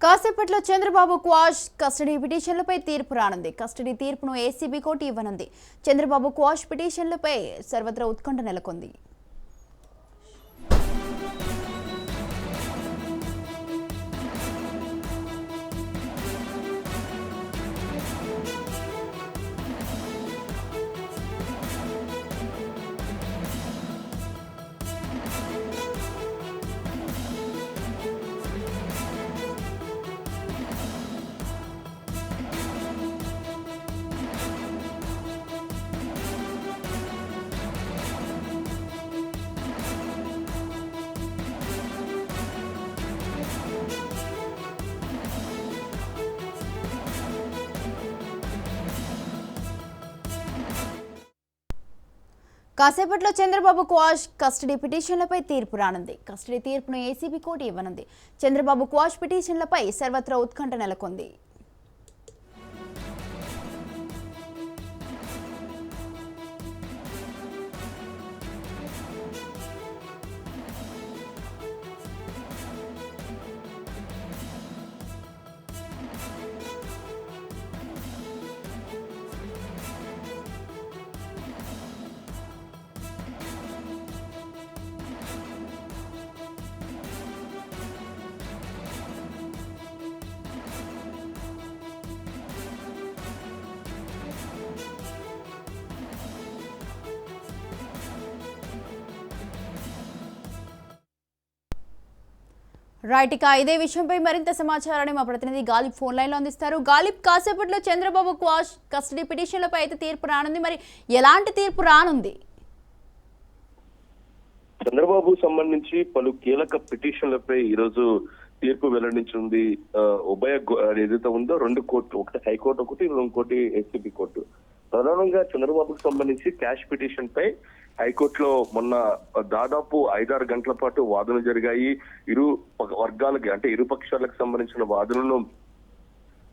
కాసేపట్లో Chandrababu quash custody పిటిషన్లపై తీర్పు రానుంది. కస్టడీ తీర్పును ఏసీబీ కోర్టు ఇవ్వనుంది. చంద్రబాబు క్వాష్ పిటిషన్లపై సర్వత్రా ఉత్కంఠ నెలకొంది. కాసేపట్లో చంద్రబాబు క్వాష్ కస్టడీ పిటిషన్లపై తీర్పు రానుంది. కస్టడీ తీర్పును ఏసీబీ కోర్టు ఇవ్వనుంది. చంద్రబాబు క్వాష్ పిటిషన్లపై సర్వత్రా ఉత్కంఠ నెలకొంది. రైట్, ఇక ఇదే విషయంపై మరింత సమాచారాన్ని మా ప్రతినిధి గాలిబ్ ఫోన్ లైన్లో అందిస్తారు. గాలిబ్, కాసేపట్లో చంద్రబాబు క్వాష్ కస్టడీ పిటిషన్లపై అయితే తీర్పు రానుంది. మరి ఎలాంటి తీర్పు రానుంది? చంద్రబాబు సంబంధించి పలు కీలక పిటిషన్లపై ఈరోజు తీర్పు వెల్లడించింది. ఉభయ ఏదైతే ఉందో రెండు కోర్టు, ఒకటి హైకోర్టు, ఒకటి ఇంకోటి ఏసీబీ కోర్టు. ప్రధానంగా చంద్రబాబుకు సంబంధించి క్యాష్ పిటిషన్ పై హైకోర్టులో మొన్న దాదాపు 5-6 గంటల పాటు వాదనలు జరిగాయి. ఇరు వర్గాలకి అంటే ఇరు పక్షాలకు సంబంధించిన వాదనలను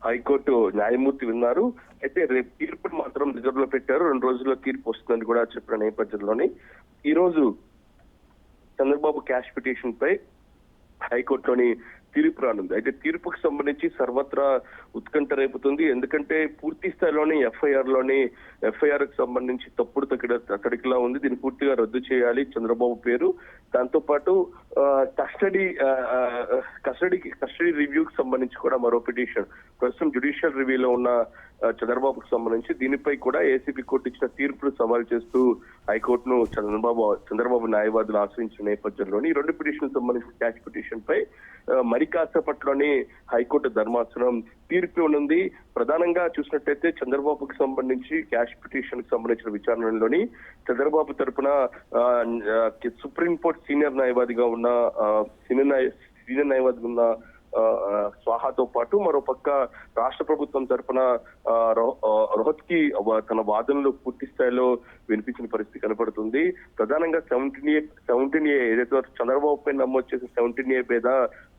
హైకోర్టు న్యాయమూర్తి విన్నారు. అయితే రేపు తీర్పును మాత్రం రిజర్వ్ లో పెట్టారు. 2 రోజుల్లో తీర్పు వస్తుందని కూడా చెప్పిన నేపథ్యంలోని ఈ రోజు చంద్రబాబు క్యాష్ పిటిషన్ పై హైకోర్టులోని తీర్పు రానుంది. అయితే తీర్పుకు సంబంధించి సర్వత్రా ఉత్కంఠ రేపుతుంది. ఎందుకంటే పూర్తి స్థాయిలోని ఎఫ్ఐఆర్ కు సంబంధించి తప్పుడు తడికిలా ఉంది. దీన్ని పూర్తిగా రద్దు చేయాలి చంద్రబాబు పేరు. దాంతో పాటు కస్టడీ రివ్యూకి సంబంధించి కూడా మరో పిటిషన్ ప్రస్తుతం జ్యుడిషియల్ రివ్యూలో ఉన్న చంద్రబాబుకు సంబంధించి దీనిపై కూడా ఏసీబీ కోర్టు ఇచ్చిన తీర్పును సవాల్ చేస్తూ హైకోర్టును చంద్రబాబు న్యాయవాదులు ఆశ్రయించిన నేపథ్యంలోని ఈ 2 పిటిషన్ సంబంధించిన క్యాష్ పిటిషన్ పై మరి కాసేపట్లోని హైకోర్టు ధర్మాసనం తీర్పు ఉంది. ప్రధానంగా చూసినట్టయితే చంద్రబాబుకు సంబంధించి క్యాష్ పిటిషన్ కి సంబంధించిన విచారణలోని చంద్రబాబు తరపున సుప్రీంకోర్టు సీనియర్ న్యాయవాదిగా ఉన్న స్వాహాతో పాటు మరోపక్క రాష్ట్ర ప్రభుత్వం తరఫున రోహత్కి తన వాదనలు పూర్తి స్థాయిలో వినిపించిన పరిస్థితి కనపడుతుంది. ప్రధానంగా 17A ఏదైతే చంద్రబాబు పై నమోదు చేసిన 17A మీద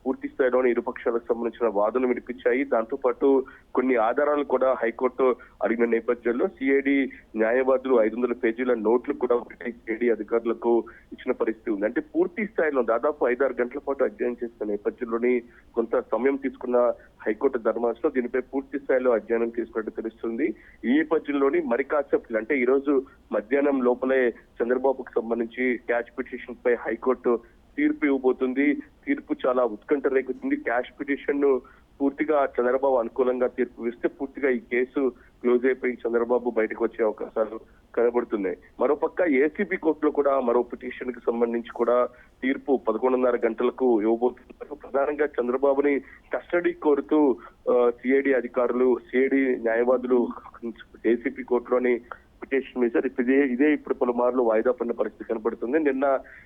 పూర్తి స్థాయిలోని ఇరుపక్షాలకు సంబంధించిన వాదనలు వినిపించాయి. దాంతో పాటు కొన్ని ఆధారాలు కూడా హైకోర్టు అడిగిన నేపథ్యంలో సిఐడి న్యాయవాదులు 500 పేజీల నోట్లు కూడా సిఐడి అధికారులకు ఇచ్చిన పరిస్థితి ఉంది. అంటే పూర్తి స్థాయిలో దాదాపు 5-6 గంటల పాటు అధ్యయనం చేసిన నేపథ్యంలోని కొంత సమయం తీసుకున్న హైకోర్టు ధర్మాసనం దీనిపై పూర్తి స్థాయిలో అధ్యయనం తీసుకున్నట్టు తెలుస్తుంది. ఈ నేపథ్యంలోని మరి కాసేపు అంటే ఈ రోజు మధ్యాహ్నం లోపలే చంద్రబాబుకు సంబంధించి క్యాష్ పిటిషన్ పై హైకోర్టు తీర్పు ఇవ్వబోతుంది. తీర్పు చాలా ఉత్కంఠ రేగుతుంది. క్యాష్ పిటిషన్ ను పూర్తిగా చంద్రబాబు అనుకూలంగా తీర్పు ఇస్తే పూర్తిగా ఈ కేసు క్లోజ్ అయిపోయి చంద్రబాబు బయటకు వచ్చే అవకాశాలు కనబడుతున్నాయి. మరోపక్క ఏసీబీ కోర్టులో కూడా మరో పిటిషన్ కి సంబంధించి కూడా తీర్పు 11:30 గంటలకు ఇవ్వబోతున్నారు. ప్రధానంగా చంద్రబాబుని కస్టడీ కోరుతూ సిఐడి న్యాయవాదులు ఏసీబీ కోర్టులోని పిటిషన్ వేశారు. ఇదే ఇప్పుడు పలుమార్లు వాయిదా పడిన పరిస్థితి కనబడుతుంది. నిన్న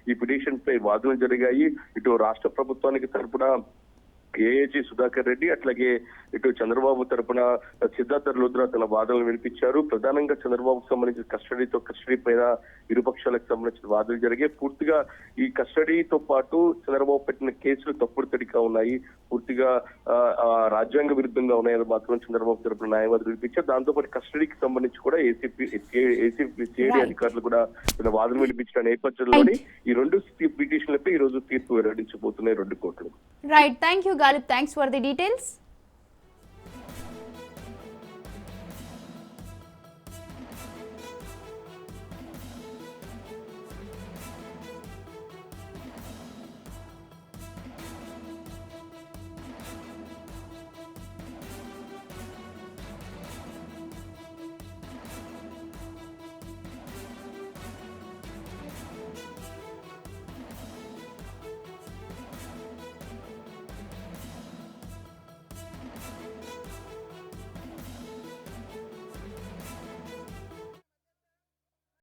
ఈ పిటిషన్ పై వాదనలు జరిగాయి. ఇటు రాష్ట్ర ప్రభుత్వానికి తరపున ఏఏజీ సుధాకర్ రెడ్డి, అట్లాగే ఇటు చంద్రబాబు తరపున సిద్ధార్థ లుద్రా తన వాదనలు వినిపించారు. ప్రధానంగా చంద్రబాబుకు సంబంధించిన కస్టడీ పైన ఇరుపక్షాలకు సంబంధించిన వాదనలు జరిగాయి. పూర్తిగా ఈ కస్టడీతో పాటు చంద్రబాబు పెట్టిన కేసులు తప్పుడు తడిగా ఉన్నాయి, పూర్తిగా రాజ్యాంగ విరుద్ధంగా ఉన్నాయని మాత్రం చంద్రబాబు తరపున న్యాయవాదులు వినిపించారు. దాంతో పాటు కస్టడీకి సంబంధించి కూడా సిఐడి అధికారులు కూడా వాదన వినిపించిన నేపథ్యంలోని ఈ 2 పిటిషన్లపై ఈ రోజు తీర్పు వెల్లడించబోతున్నాయి 2 కోర్టులు. Right, thank you. Ghalib, thanks for the details.